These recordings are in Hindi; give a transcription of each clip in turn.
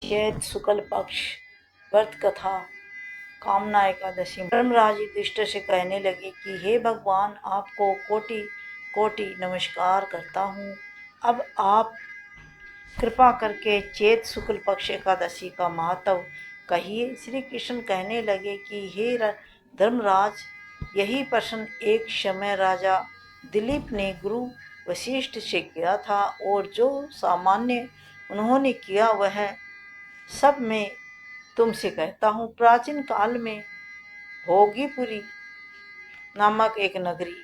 चैत शुक्ल पक्ष व्रत कथा कामना एकादशी। धर्मराज युधिष्ठिर से कहने लगे कि हे भगवान, आपको कोटि कोटि नमस्कार करता हूँ। अब आप कृपा करके चैत शुक्ल पक्ष एकादशी का महत्व कहिए। श्री कृष्ण कहने लगे कि हे धर्मराज, यही प्रश्न एक समय राजा दिलीप ने गुरु वशिष्ठ से किया था, और जो सामान्य उन्होंने किया वह सब मैं तुमसे कहता हूँ। प्राचीन काल में भोगीपुरी नामक एक नगरी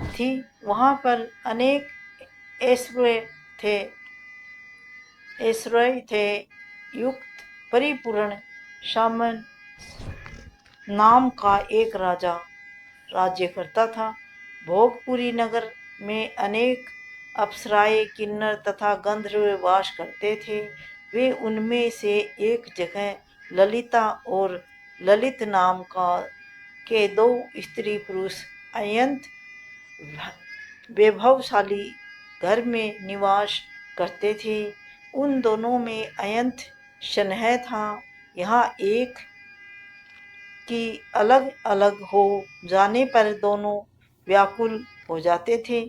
थी। वहाँ पर अनेक ऐश्वर्य थे युक्त परिपूर्ण सामन नाम का एक राजा राज्य करता था। भोगपुरी नगर में अनेक अप्सराएं, किन्नर तथा गंधर्व वास करते थे। वे उनमें से एक जगह ललिता और ललित नाम के दो स्त्री पुरुष अत्यंत वैभवशाली घर में निवास करते थे। उन दोनों में अत्यंत स्नेह था। यहाँ एक की अलग अलग हो जाने पर दोनों व्याकुल हो जाते थे।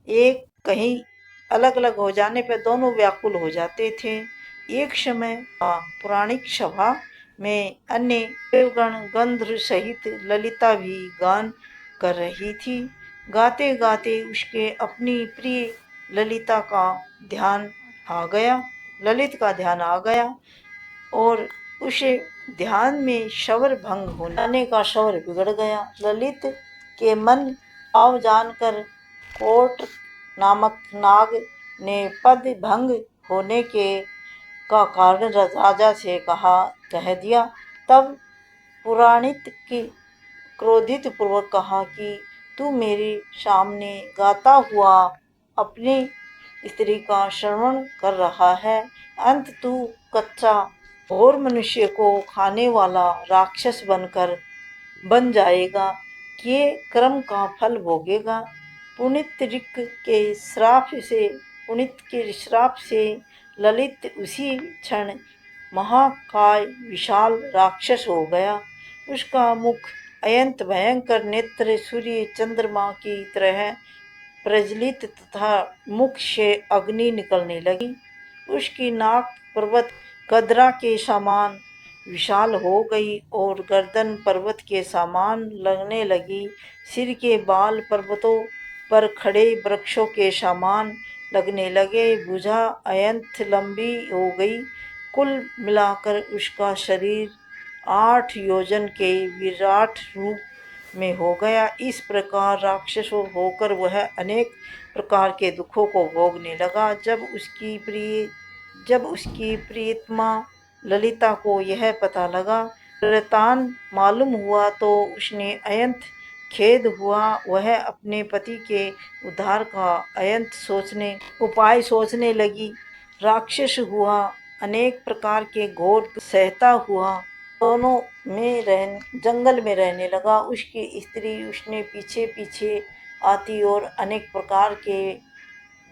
एक कहीं अलग अलग हो जाने पर दोनों व्याकुल हो जाते थे। एक समय पौराणिक सभा में अन्य देवगण गंधर्व सहित ललिता भी गान कर रही थी। गाते गाते उसके अपनी प्रिय ललित का ध्यान आ गया और उसे ध्यान में स्वर भंग होने का स्वर बिगड़ गया। ललित के मन भाव जानकर कोट नामक नाग ने पद भंग होने का कारण राजा से कह दिया। तब पुराणित की क्रोधित पूर्वक कहा कि तू मेरे सामने गाता हुआ अपनी स्त्री का श्रवण कर रहा है, अंत तू कच्चा और मनुष्य को खाने वाला राक्षस बन जाएगा। ये कर्म का फल भोगेगा। पुनित के श्राप से ललित उसी क्षण महाकाय विशाल राक्षस हो गया। उसका मुख अत्यंत भयंकर, नेत्र सूर्य चंद्रमा की तरह प्रज्वलित तथा मुख से अग्नि निकलने लगी। उसकी नाक पर्वत कदरा के समान विशाल हो गई और गर्दन पर्वत के समान लगने लगी। सिर के बाल पर्वतों पर खड़े वृक्षों के समान लगने लगे। भुजा अत्यंत लंबी हो गई। कुल मिलाकर उसका शरीर 8 योजन के विराट रूप में हो गया। इस प्रकार राक्षस होकर वह अनेक प्रकार के दुखों को भोगने लगा। जब उसकी प्रियतमा ललिता को यह पता लगा, वृतांत मालूम हुआ, तो उसने अत्यंत खेद हुआ। वह अपने पति के उद्धार का अत्यंत उपाय सोचने लगी। राक्षस हुआ अनेक प्रकार के घोर सहता हुआ दोनों में जंगल में रहने लगा। उसकी स्त्री उसने पीछे पीछे आती और अनेक प्रकार के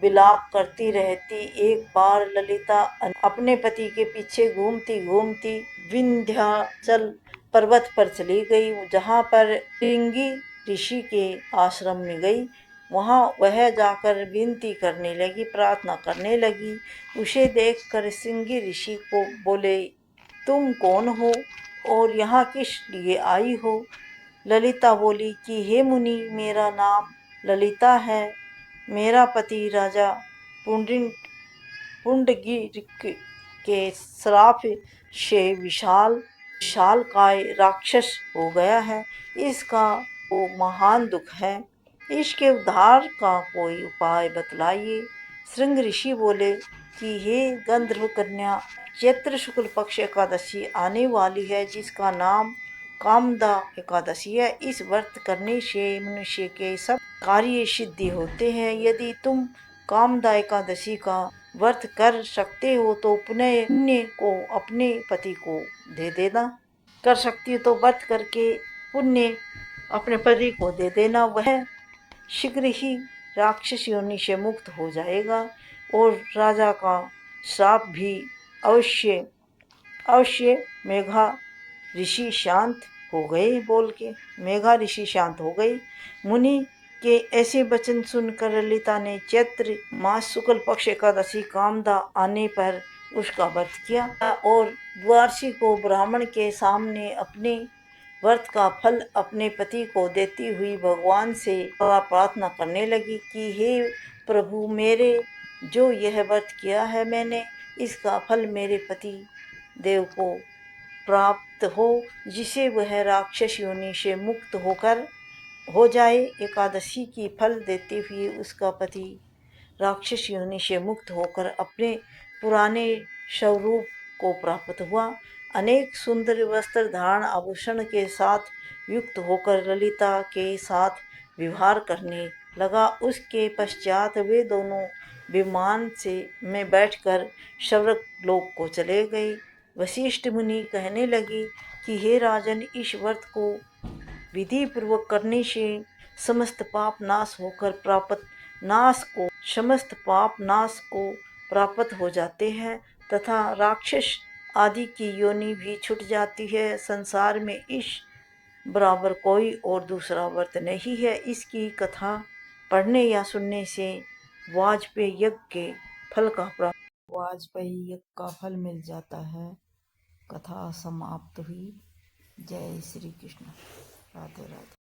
विलाप करती रहती। एक बार ललिता अपने पति के पीछे घूमती घूमती विंध्याचल पर्वत पर चली गई, जहाँ पर श्रृंगी ऋषि के आश्रम में गई। वहाँ वह जाकर विनती करने लगी, प्रार्थना करने लगी। उसे देखकर श्रृंगी ऋषि को बोले, तुम कौन हो और यहाँ किस लिए आई हो? ललिता बोली कि हे मुनि, मेरा नाम ललिता है। मेरा पति राजा पुंडरीक के श्राप से विशालकाय राक्षस हो गया है। इसका वो महान दुख है। इसके उद्धार का कोई उपाय बतलाइए। श्रृंग ऋषि बोले कि हे गंधर्व कन्या, चैत्र शुक्ल पक्ष एकादशी आने वाली है, जिसका नाम कामदा एकादशी है। इस व्रत करने से मनुष्य के सब कार्य सिद्धि होते हैं। यदि तुम कामदा एकादशी का व्रत कर सकते हो तो पुण्य को अपने पति को दे देना। कर सकती हो तो व्रत करके पुण्य अपने पति को दे देना। वह शीघ्र ही राक्षस योनि से मुक्त हो जाएगा और राजा का श्राप भी अवश्य अवश्य मेघा ऋषि शांत हो गए। बोल के मेघा ऋषि शांत हो गई। मुनि के ऐसे वचन सुनकर ललिता ने चैत्र मास शुक्ल पक्ष एकादशी कामदा आने पर उसका व्रत किया और द्वादशी को ब्राह्मण के सामने अपने व्रत का फल अपने पति को देती हुई भगवान से प्रार्थना करने लगी कि हे प्रभु, मेरे जो यह व्रत किया है मैंने, इसका फल मेरे पति देव को प्राप्त हो, जिसे वह राक्षस योनि से मुक्त होकर हो जाए। एकादशी की फल देते हुए उसका पति राक्षस योनि से मुक्त होकर अपने पुराने स्वरूप को प्राप्त हुआ। अनेक सुंदर वस्त्र धारण आभूषण के साथ युक्त होकर ललिता के साथ विहार करने लगा। उसके पश्चात वे दोनों विमान में बैठकर स्वर्ग लोक को चले गए। वशिष्ठ मुनि कहने लगे कि हे राजन, इस व्रत को विधि पूर्वक करने से समस्त पाप नाश को प्राप्त हो जाते हैं तथा राक्षस आदि की योनि भी छूट जाती है। संसार में इस बराबर कोई और दूसरा व्रत नहीं है। इसकी कथा पढ़ने या सुनने से वाजपेयी यज्ञ का फल मिल जाता है। कथा समाप्त हुई। जय श्री कृष्ण। राधे राधे।